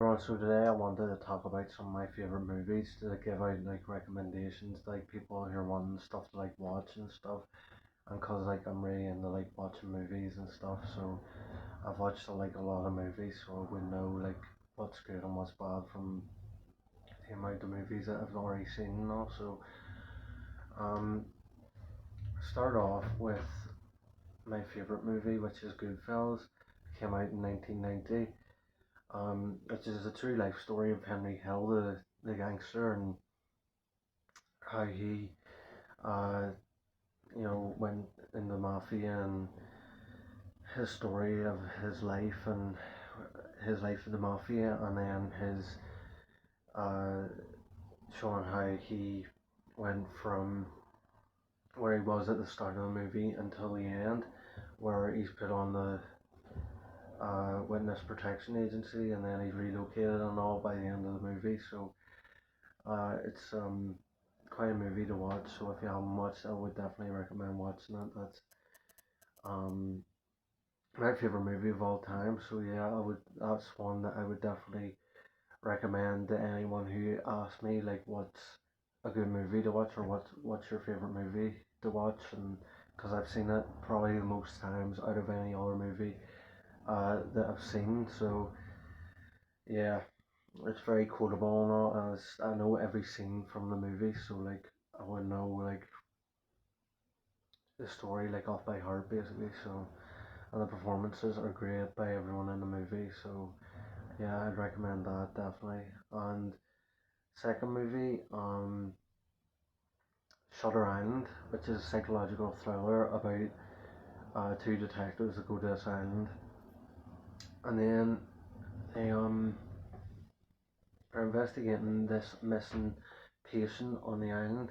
Right, so today I wanted to talk about some of my favorite movies to give out like recommendations to like people who are wanting stuff to like watch and stuff. And cause like I'm really into like watching movies and stuff, so I've watched like a lot of movies, so I would know like what's good and what's bad from the amount of movies that I've already seen and all. So um, start off with my favorite movie, which is Goodfellas. It came out in 1990. Which is a true life story of Henry Hill, the gangster, and how he, uh, went in the mafia and his story of his life and his life in the mafia, and then his uh, showing how he went from where he was at the start of the movie until the end, where he's put on the witness protection agency, and then he's relocated and all by the end of the movie. So it's quite a movie to watch. So if you haven't watched, I would definitely recommend watching it. That's um my favorite movie of all time. So yeah, I would. That's one that I would definitely recommend to anyone who asks me like what's a good movie to watch or what's your favorite movie to watch, and because I've seen it probably the most times out of any other movie that I've seen. So yeah, it's very quotable and all. As I know every scene from the movie, so like I would know like the story like off by heart basically. So and the performances are great by everyone in the movie. So yeah, I'd recommend that definitely. And second movie, Shutter Island, which is a psychological thriller about two detectives that go to this island, and then they are investigating this missing patient on the island.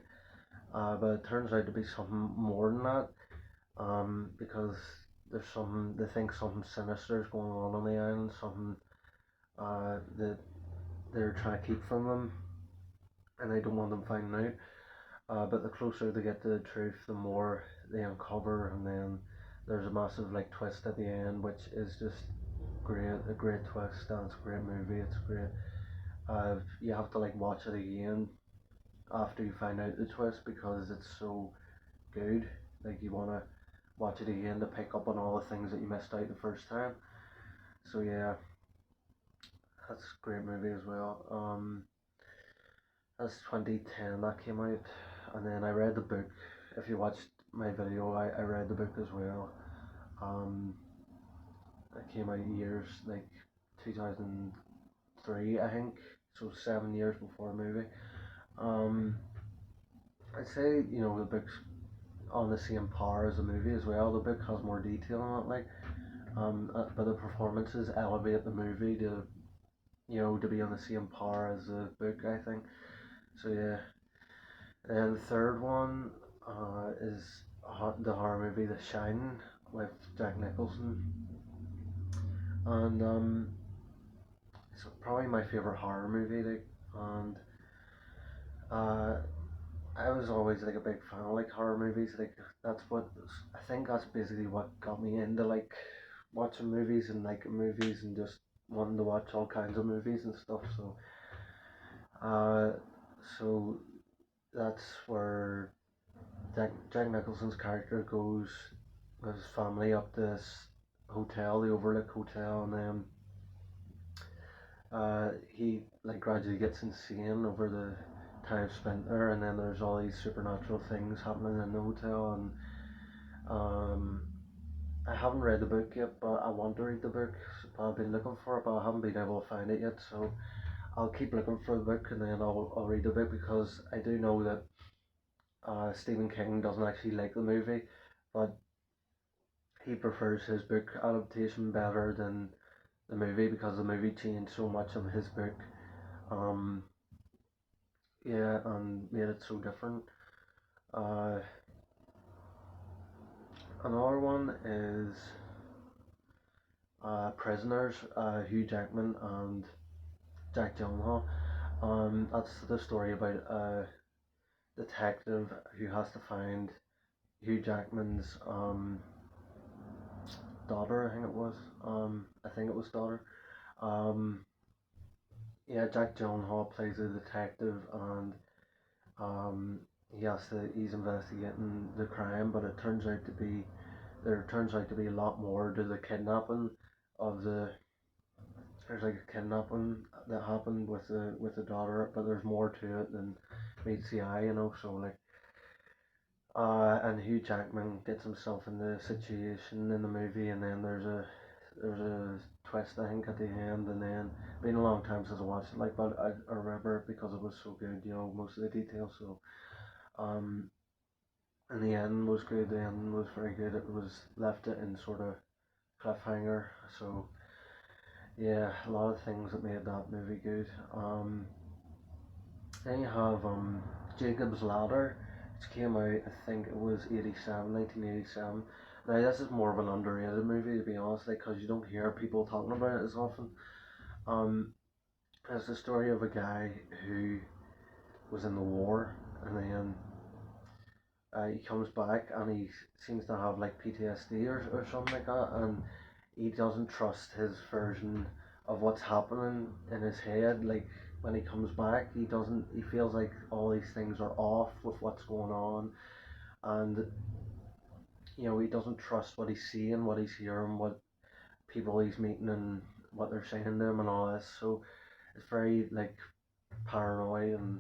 But it turns out to be something more than that. Because there's something they think something sinister is going on the island, something that they're trying to keep from them, and they don't want them finding out. But the closer they get to the truth, the more they uncover, and then there's a massive like twist at the end, which is just great, a great twist, and it's a great movie. It's great. You have to like watch it again after you find out the twist because it's so good. Like you wanna watch it again to pick up on all the things that you missed out the first time. So yeah, that's a great movie as well. That's 2010 that came out, and then I read the book. If you watched my video, I read the book as well. Um, it came out years like 2003, I think, so 7 years before the movie. Um, I'd say the book's on the same par as the movie as well. The book has more detail on it, like but the performances elevate the movie to to be on the same par as the book, I think. So yeah, and the third one is the horror movie The Shining with Jack Nicholson, and it's probably my favorite horror movie. Like, and uh, I was always like a big fan of like horror movies. Like that's what I think that's basically what got me into like watching movies and like movies and just wanting to watch all kinds of movies and stuff. Uh, so that's where Jack Nicholson's character goes with his family up to this hotel, the Overlook Hotel, and then he like gradually gets insane over the time spent there, and then there's all these supernatural things happening in the hotel, and um, I haven't read the book yet, but I want to read the book. I've been looking for it, but I haven't been able to find it yet. So I'll keep looking for the book, and then I'll read the book because I do know that Stephen King doesn't actually like the movie, but he prefers his book adaptation better than the movie because the movie changed so much of his book. Um, yeah, and made it so different. Uh, Another one is Prisoners, Hugh Jackman and Jack Gyllenhaal. That's the story about a detective who has to find Hugh Jackman's daughter. I think it was. I think it was daughter. Um, yeah, Jack Gyllenhaal plays a detective, and um, he's investigating the crime, but it turns out to be there turns out to be a lot more to the kidnapping of the there's like a kidnapping that happened with the daughter, but there's more to it than meets the eye, you know. So like, and Hugh Jackman gets himself in the situation in the movie, and then there's a twist I think at the end, and then been a long time since I watched it, like, but I remember it because it was so good, you know, most of the details. So um, and the end was good. The end was very good. It was left it in sort of cliffhanger. So yeah, a lot of things that made that movie good. Then you have Jacob's Ladder, which came out, I think it was 1987. Now this is more of an underrated movie, to be honest, like, because you don't hear people talking about it as often. Um, it's the story of a guy who was in the war, and then he comes back and he seems to have like PTSD or something like that, and he doesn't trust his version of what's happening in his head. Like when he comes back, he feels like all these things are off with what's going on, and you know, he doesn't trust what he's seeing, what he's hearing, what people he's meeting, and what they're saying to him, and all this. So it's very like paranoid and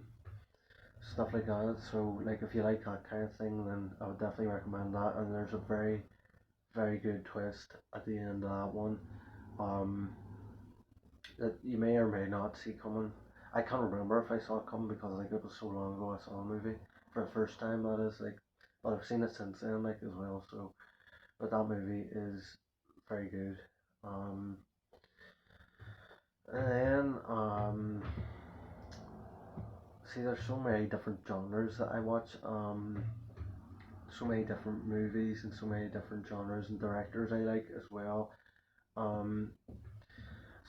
stuff like that. So like if you like that kind of thing, then I would definitely recommend that. And there's a very good twist at the end of that one, um, that you may or may not see coming. I can't remember if I saw it coming because like it was so long ago I saw a movie for the first time. That is like, but I've seen it since then like as well. So, but that movie is very good. Um, and then see, there's so many different genres that I watch. So many different movies and so many different genres and directors I like as well. Um,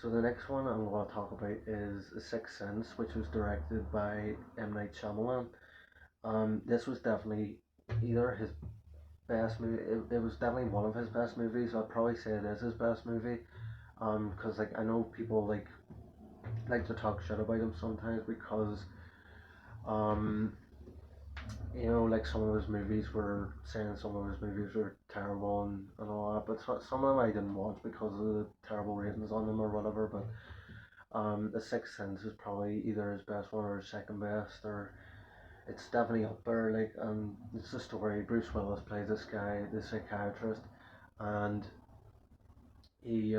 so the next one I'm going to talk about is The Sixth Sense, which was directed by M Night Shyamalan. This was definitely either his best movie. It was definitely one of his best movies. I'd probably say it is his best movie. Because like I know people like to talk shit about him sometimes because um you know, like some of his movies were saying some of his movies were terrible and all that, but some of them I didn't watch because of the terrible ratings on them or whatever. But The Sixth Sense is probably either his best one or his second best, or it's definitely up there. Like, it's the story. Bruce Willis plays this guy, this psychiatrist, and he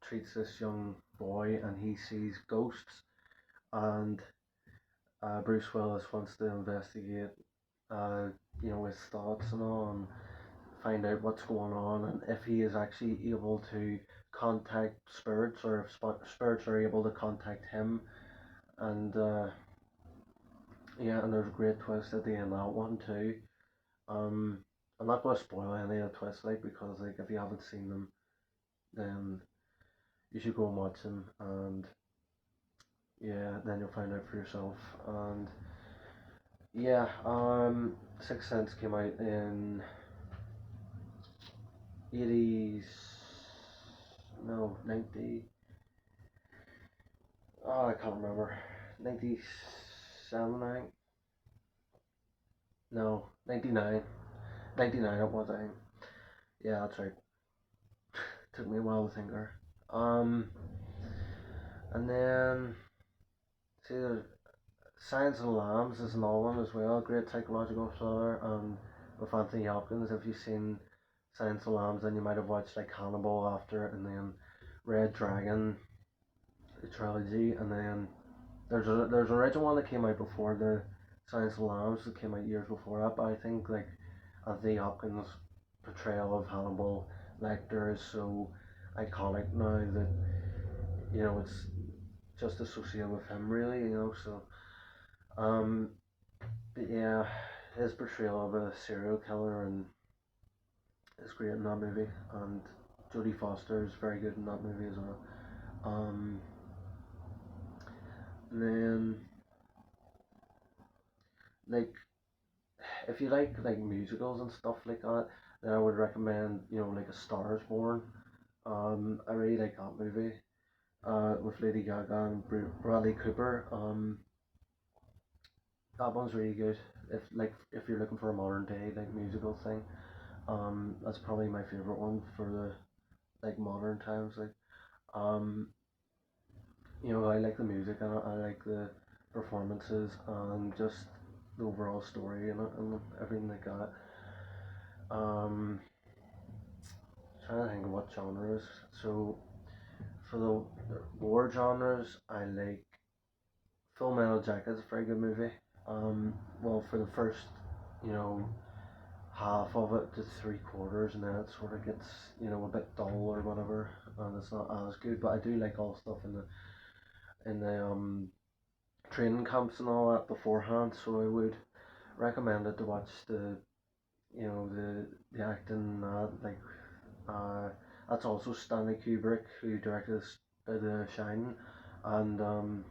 treats this young boy, and he sees ghosts, and Bruce Willis wants to investigate, uh, you know, his thoughts and all, and find out what's going on, and if he is actually able to contact spirits, or if spirits are able to contact him. And yeah, and there's a great twist at the end of that one too. um I'm not going to spoil any of the twists, like, because like if you haven't seen them, then you should go and watch them, and yeah, then you'll find out for yourself. And yeah, Sixth Sense came out in 80s, no, 90, oh, I can't remember. 97, I think. No, 99. 99 it was, I think. Yeah, that's right. Took me a while to think there. Um, and then, see, there's Science and Lambs is another one as well. Great psychological thriller. With Anthony Hopkins. If you've seen Science and Lambs, then you might have watched like Hannibal after it, and then Red Dragon, the trilogy, and then there's an original one that came out before the Science of Lambs, that came out years before that. But I think like Anthony Hopkins' portrayal of Hannibal Lecter is so iconic now that, you know, it's just associated with him, really. You know, so um, but yeah, his portrayal of a serial killer and is great in that movie, and Jodie Foster is very good in that movie as well. Um, and then like, if you like musicals and stuff like that, then I would recommend, you know, like A Star Is Born. I really like that movie. with Lady Gaga and Bradley Cooper. That one's really good. If you're looking for a modern day like musical thing, that's probably my favorite one for the like modern times. Like, um, I like the music and I like the performances and just the overall story and everything like that. Um, Trying to think of what genres. So for the war genres, I like Full Metal Jacket is a very good movie. Well, for the first, you know, half of it to three quarters, and then it sort of gets, a bit dull or whatever, and it's not as good. But I do like all stuff in the training camps and all that beforehand. So I would recommend it to watch the acting. Uh, that's also Stanley Kubrick who directed The Shining, and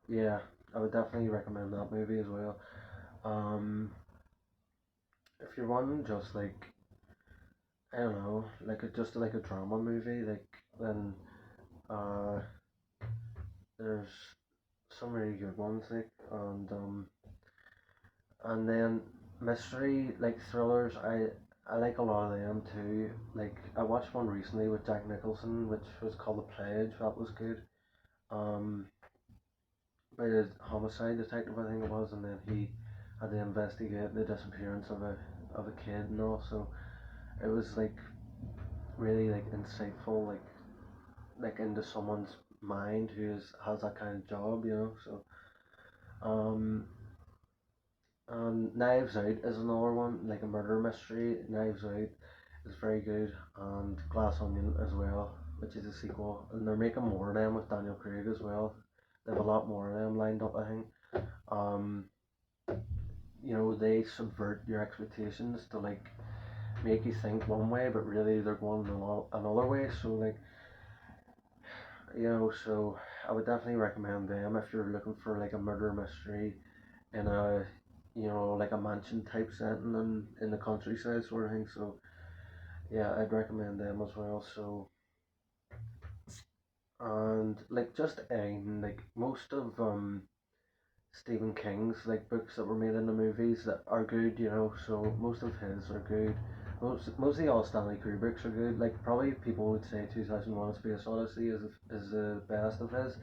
yeah, I would definitely recommend that movie as well. Um, if you're wanting just like I don't know, just like a drama movie, like then uh, there's some really good ones like and then mystery like thrillers. I like a lot of them too. Like I watched one recently with Jack Nicholson, which was called The Pledge. That was good. Um, by a homicide detective, I think it was, and then he had to investigate the disappearance of a kid and all. So it was like really like insightful, like into someone's mind has that kind of job. So um, Knives Out is another one, like a murder mystery. Knives Out is very good, and Glass Onion as well, which is a sequel, and they're making more of them with Daniel Craig as well. They have a lot more of them lined up, I think. Um, they subvert your expectations to like make you think one way, but really they're going another way. So so I would definitely recommend them if you're looking for like a murder mystery in a like a mansion type setting in the countryside sort of thing. So yeah, I'd recommend them as well. So and like just like most of Stephen King's like books that were made into movies that are good, so most of his are good. Mostly all Stanley Kubrick's are good. Like probably people would say 2001: A Space Odyssey is the best of his.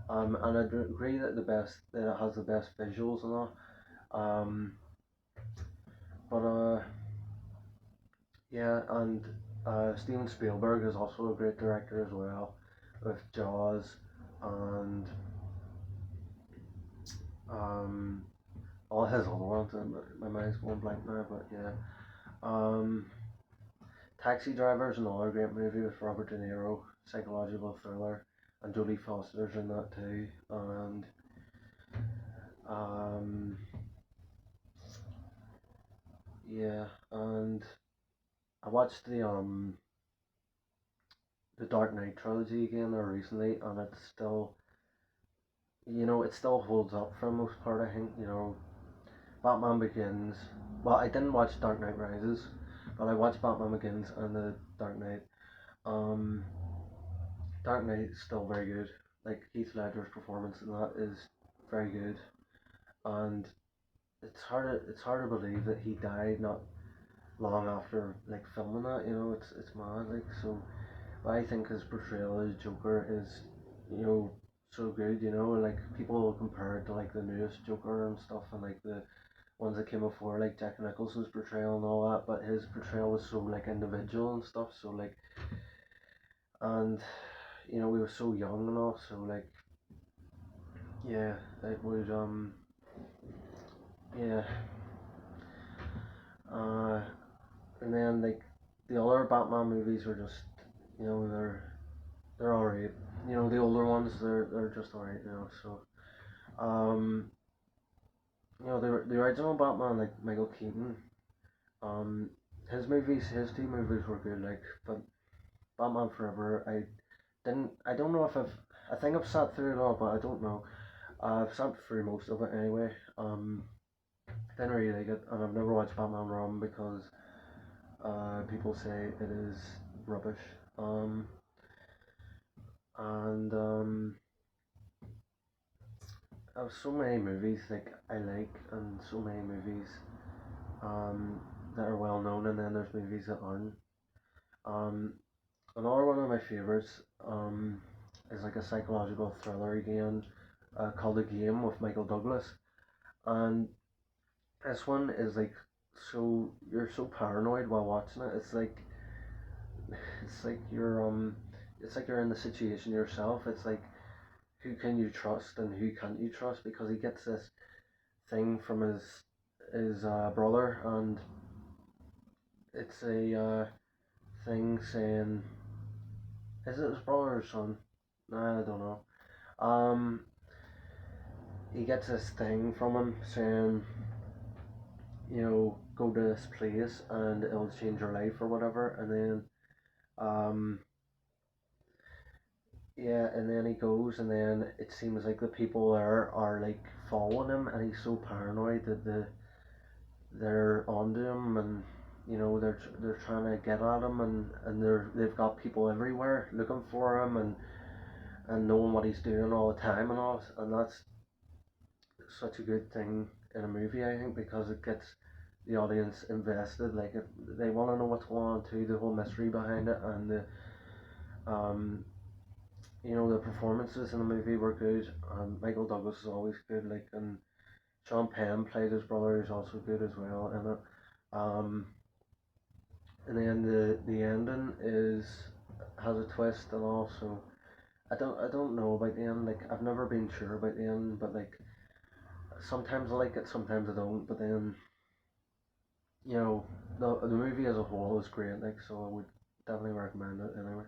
And I'd agree that it has the best visuals and all. Um, but yeah, and Steven Spielberg is also a great director as well, with Jaws and um, all his other ones. And my mind's going blank now, but yeah. Um, Taxi Driver is another great movie with Robert De Niro, psychological thriller, and Jodie Foster's in that too. And um, yeah, and I watched the Dark Knight trilogy again there recently, and it still holds up for the most part. I think Batman Begins. Well, I didn't watch Dark Knight Rises, but I watched Batman Begins and the Dark Knight. Um, Dark Knight is still very good. Like Heath Ledger's performance in that is very good, and it's hard to believe that he died not long after like filming that. It's mad. Like so, but I think his portrayal as Joker is, so good. Like people compare it to like the newest Joker and stuff, and like the ones that came before, like Jack Nicholson's portrayal and all that. But his portrayal was so like individual and stuff. So like, and we were so young and all. So like, yeah, it would yeah, uh, and then like the other Batman movies were just, they're alright. The older ones, they're just alright. So um, the original Batman, like Michael Keaton, um, his two movies were good. Like, but Batman Forever, I don't know if I think I've sat through it all, but I don't know. I've sat through most of it anyway. Didn't really like it, and I've never watched Batman Rum because people say it is rubbish. Um, and I have so many movies like I like, and so many movies um that are well known, and then there's movies that aren't. Um, Another one of my favorites is like a psychological thriller again, called The Game with Michael Douglas, and this one is like so you're so paranoid while watching it. It's like it's like you're in the situation yourself. It's like who can you trust and who can't you trust, because he gets this thing from his brother, and it's a thing saying, is it his brother or son? Nah, I don't know. Um, he gets this thing from him saying, go to this place and it'll change your life or whatever, and then um, yeah, and then he goes, and then it seems like the people there are like following him, and he's so paranoid that they're onto him, and they're trying to get at him, and they've got people everywhere looking for him, and knowing what he's doing all the time and all, and that's such a good thing in a movie, I think, because it gets the audience invested. Like if they want to know what's going on too, the whole mystery behind it, and the um the performances in the movie were good. Michael Douglas is always good, like, and Sean Penn played his brother, is also good as well in it. Um, and then the ending is has a twist, and also I don't know about the end. Like I've never been sure about the end, but like sometimes I like it, sometimes I don't. But then you know the movie as a whole is great. Like, so I would definitely recommend it anyway.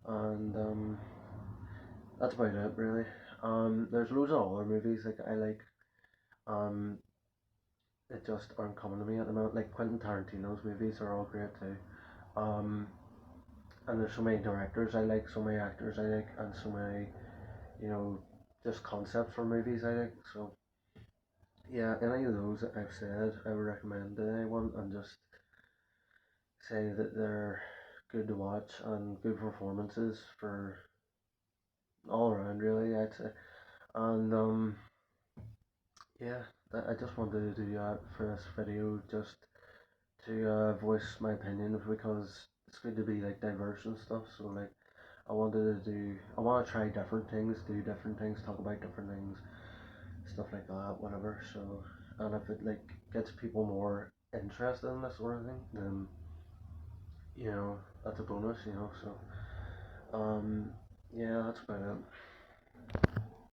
And that's about it really. There's loads of other movies like I like. Um, it just aren't coming to me at the moment. Like Quentin Tarantino's movies are all great too. Um, and there's so many directors I like, so many actors I like, and so many, you know, just concepts for movies I like. So yeah, any of those that I've said, I would recommend to anyone, and just say that they're good to watch and good performances for all around, really. I'd say, and yeah, I just wanted to do that for this video, just to voice my opinion, because it's good to be like diverse and stuff. So like I want to try different things, do different things, talk about different things, stuff like that, whatever. So, and if it like gets people more interested in this sort of thing, then that's a bonus. So, yeah, that's about it.